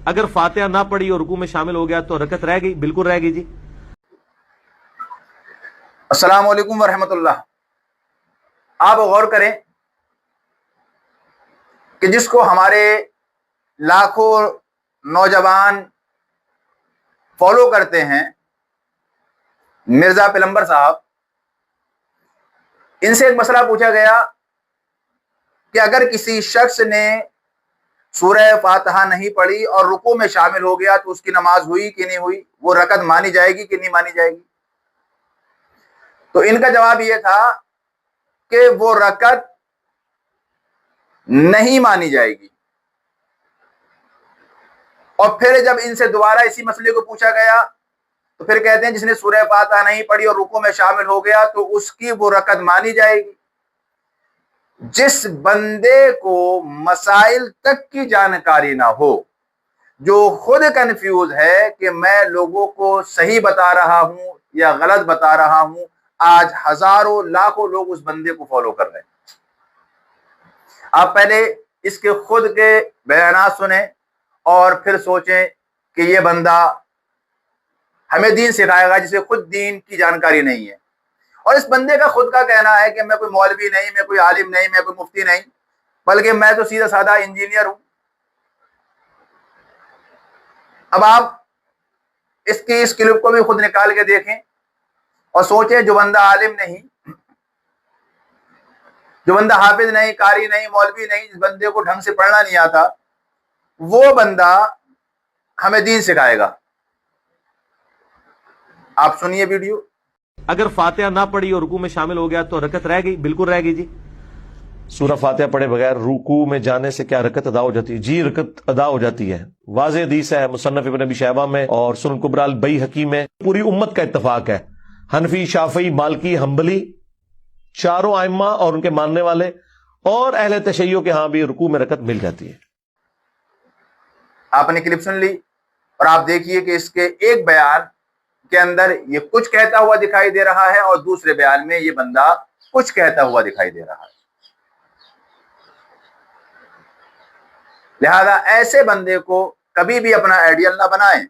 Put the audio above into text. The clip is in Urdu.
اگر فاتحہ نہ پڑھی اور رکوع میں شامل ہو گیا تو رکعت رہ گئی؟ بالکل رہ گئی جی۔ السلام علیکم ورحمۃ اللہ۔ آپ غور کریں کہ جس کو ہمارے لاکھوں نوجوان فالو کرتے ہیں، مرزا پیغمبر صاحب، ان سے ایک مسئلہ پوچھا گیا کہ اگر کسی شخص نے سورہ فاتحہ نہیں پڑھی اور رکوع میں شامل ہو گیا تو اس کی نماز ہوئی کہ نہیں ہوئی، وہ رکعت مانی جائے گی کہ نہیں مانی جائے گی؟ تو ان کا جواب یہ تھا کہ وہ رکعت نہیں مانی جائے گی۔ اور پھر جب ان سے دوبارہ اسی مسئلے کو پوچھا گیا تو پھر کہتے ہیں جس نے سورہ فاتحہ نہیں پڑھی اور رکوع میں شامل ہو گیا تو اس کی وہ رکعت مانی جائے گی۔ جس بندے کو مسائل تک کی جانکاری نہ ہو، جو خود کنفیوز ہے کہ میں لوگوں کو صحیح بتا رہا ہوں یا غلط بتا رہا ہوں، آج ہزاروں لاکھوں لوگ اس بندے کو فالو کر رہے ہیں۔ آپ پہلے اس کے خود کے بیانات سنیں اور پھر سوچیں کہ یہ بندہ ہمیں دین سکھائے گا جسے خود دین کی جانکاری نہیں ہے۔ اور اس بندے کا خود کا کہنا ہے کہ میں کوئی مولوی نہیں، میں کوئی عالم نہیں، میں کوئی مفتی نہیں، بلکہ میں تو سیدھا سادہ انجینئر ہوں۔ اب آپ اس کلپ کو بھی خود نکال کے دیکھیں اور سوچیں، جو بندہ عالم نہیں، جو بندہ حافظ نہیں، قاری نہیں، مولوی نہیں، جس بندے کو ڈھنگ سے پڑھنا نہیں آتا، وہ بندہ ہمیں دین سکھائے گا۔ آپ سنیے ویڈیو۔ اگر فاتحہ نہ پڑھی اور رکوع میں شامل ہو گیا تو رکعت رہ گئی؟ بالکل رہ گئی جی۔ سورہ فاتحہ پڑھے بغیر رکوع میں جانے سے کیا رکعت ادا ہو جاتی ہے؟ جی، رکعت ادا ہو جاتی ہے۔ واضح حدیث ہے مصنف ابن ابی شیبہ میں اور سنن کبریٰ البیہقی میں، پوری امت کا اتفاق ہے، حنفی، شافعی، مالکی، حنبلی، چاروں ائمہ اور ان کے ماننے والے اور اہل تشیع کے ہاں بھی رکوع میں رکعت مل جاتی ہے۔ آپ نے کلپ سن لی اور آپ دیکھیے کہ اس کے ایک بیان کے اندر یہ کچھ کہتا ہوا دکھائی دے رہا ہے اور دوسرے بیان میں یہ بندہ کچھ کہتا ہوا دکھائی دے رہا ہے۔ لہذا ایسے بندے کو کبھی بھی اپنا آئیڈیل نہ بنائیں۔